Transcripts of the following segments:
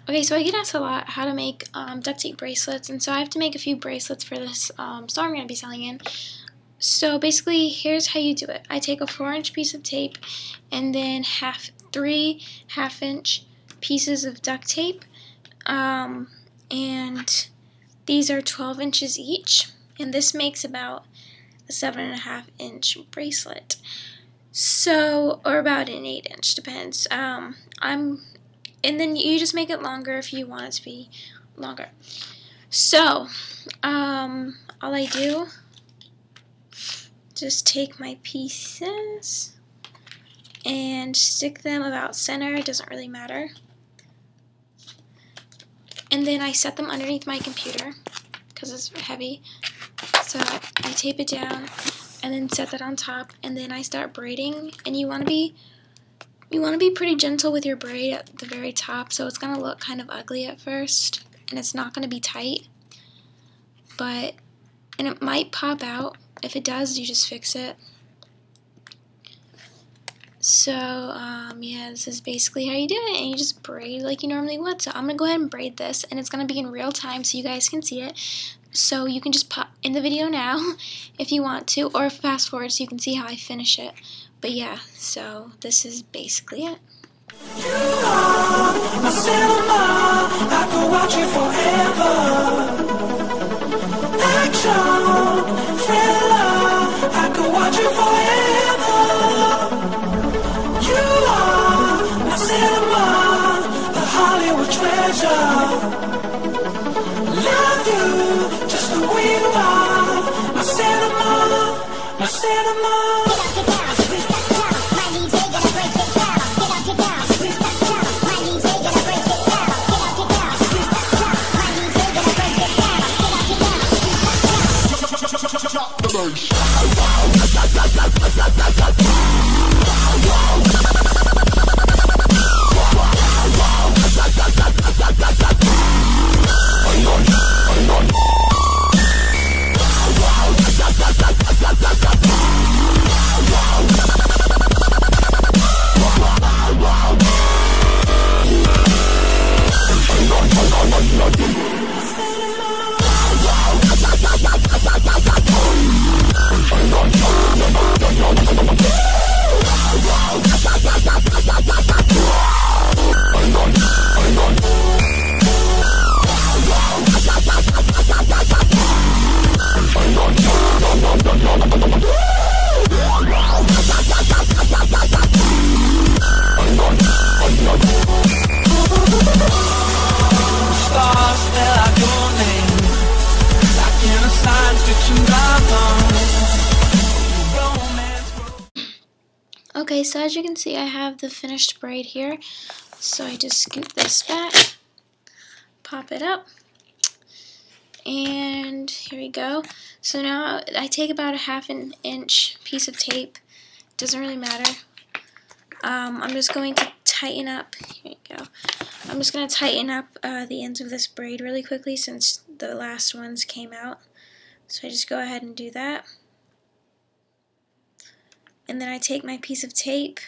Okay, so I get asked a lot how to make duct tape bracelets, and so I have to make a few bracelets for this store I'm going to be selling in. So basically, here's how you do it. I take a 4-inch piece of tape and then three half-inch pieces of duct tape, and these are 12 inches each, and this makes about a 7.5-inch bracelet. So, or about an 8-inch, depends. And then you just make it longer if you want it to be longer. So, all I do, just take my pieces and stick them about center. It doesn't really matter. And then I set them underneath my computer because it's heavy. So I tape it down and then set that on top, and then I start braiding. And you want to be pretty gentle with your braid at the very top, so it's going to look kind of ugly at first, and it's not going to be tight, and it might pop out. If it does, you just fix it. So, yeah, this is basically how you do it, and you just braid like you normally would. So I'm going to go ahead and braid this, and it's going to be in real time so you guys can see it. So you can just pop in the video now if you want to, or fast forward so you can see how I finish it. But yeah, so this is basically it. You are my cinema, I could watch you forever. Action, thriller, I could watch you forever. You are my cinema, a Hollywood treasure. Love you just the way you are, my cinema, my cinema. Okay, so as you can see, I have the finished braid here. So I just scoop this back, pop it up, and here we go. So now I take about a 1/2 inch piece of tape. Doesn't really matter. I'm just going to tighten up. Here we go. I'm just going to tighten up the ends of this braid really quickly since the last ones came out. So I just go ahead and do that. And then I take my piece of tape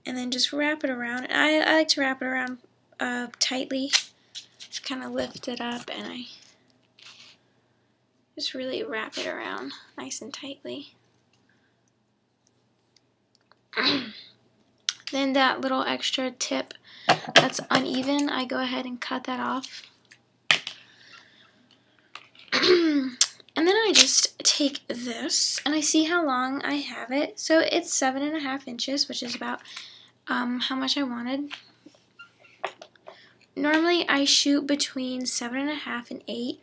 and then just wrap it around. And I like to wrap it around tightly. Just kind of lift it up, and I just really wrap it around nice and tightly. Then that little extra tip that's uneven, I go ahead and cut that off. And then I just take this, and I see how long I have it. So it's 7.5 inches, which is about how much I wanted. Normally I shoot between 7.5 and 8,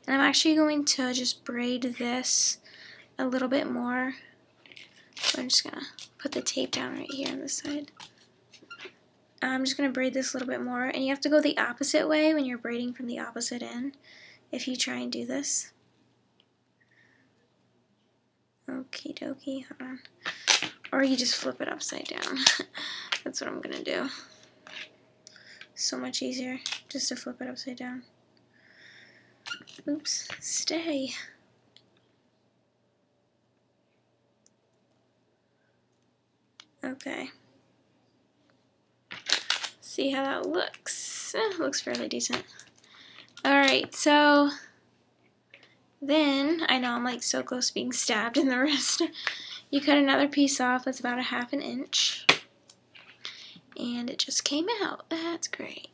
and I'm actually going to just braid this a little bit more. So I'm just going to put the tape down right here on this side. I'm just going to braid this a little bit more, and you have to go the opposite way when you're braiding from the opposite end if you try and do this. Okie dokie, hold on. Or you just flip it upside down. That's what I'm gonna do. So much easier just to flip it upside down. Oops, stay. Okay. see how that looks. Looks fairly decent. Alright, so then, I know I'm like so close to being stabbed in the wrist. You cut another piece off that's about 1/2 inch. And it just came out. That's great.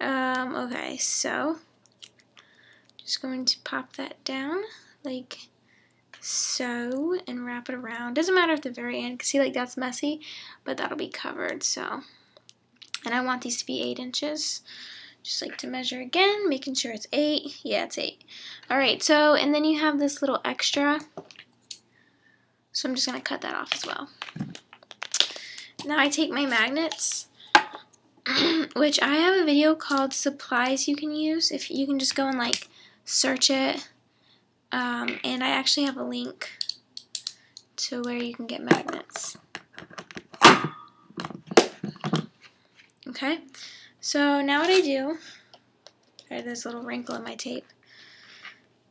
Okay, so just going to pop that down like so and wrap it around. Doesn't matter at the very end, because see, like, that's messy, but that'll be covered. So, and I want these to be 8 inches. Just like to measure again, making sure it's 8. Yeah, it's 8. Alright, so, and then you have this little extra. So I'm just going to cut that off as well. Now I take my magnets, which I have a video called supplies you can use. If you can just go and like search it. And I actually have a link to where you can get magnets. Okay, so now what I do, there's a little wrinkle in my tape.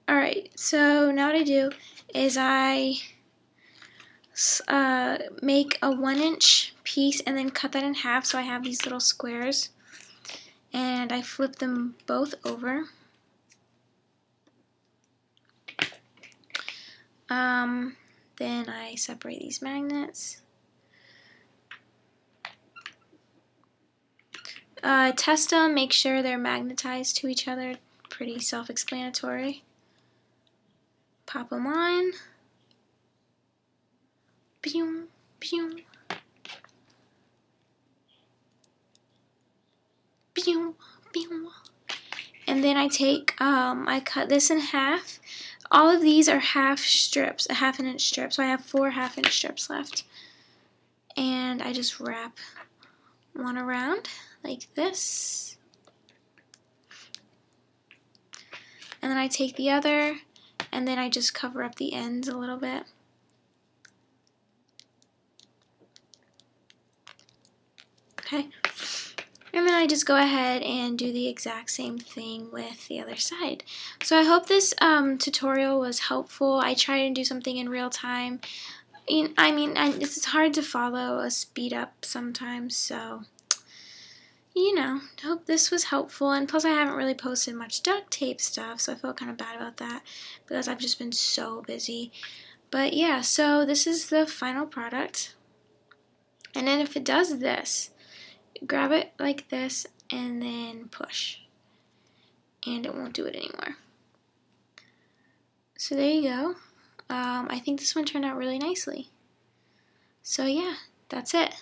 Alright, so now what I do is I make a 1-inch piece and then cut that in half so I have these little squares. And I flip them both over. Then I separate these magnets. Test them, make sure they're magnetized to each other. Pretty self-explanatory. Pop them on. Pew, pew. Pew, pew. And then I take, I cut this in half. All of these are half strips, a 1/2 inch strip. So I have 4 1/2-inch strips left. And I just wrap one around like this. And then I take the other, and then I just cover up the ends a little bit. Okay. And then I just go ahead and do the exact same thing with the other side. So I hope this tutorial was helpful. I try to do something in real time. I mean, it's hard to follow a speed up sometimes, so, you know, hope this was helpful. And plus I haven't really posted much duct tape stuff, so I feel kind of bad about that because I've just been so busy. But yeah, so this is the final product. And then if it does this, grab it like this and then push, and it won't do it anymore. So there you go. I think this one turned out really nicely. So yeah, that's it.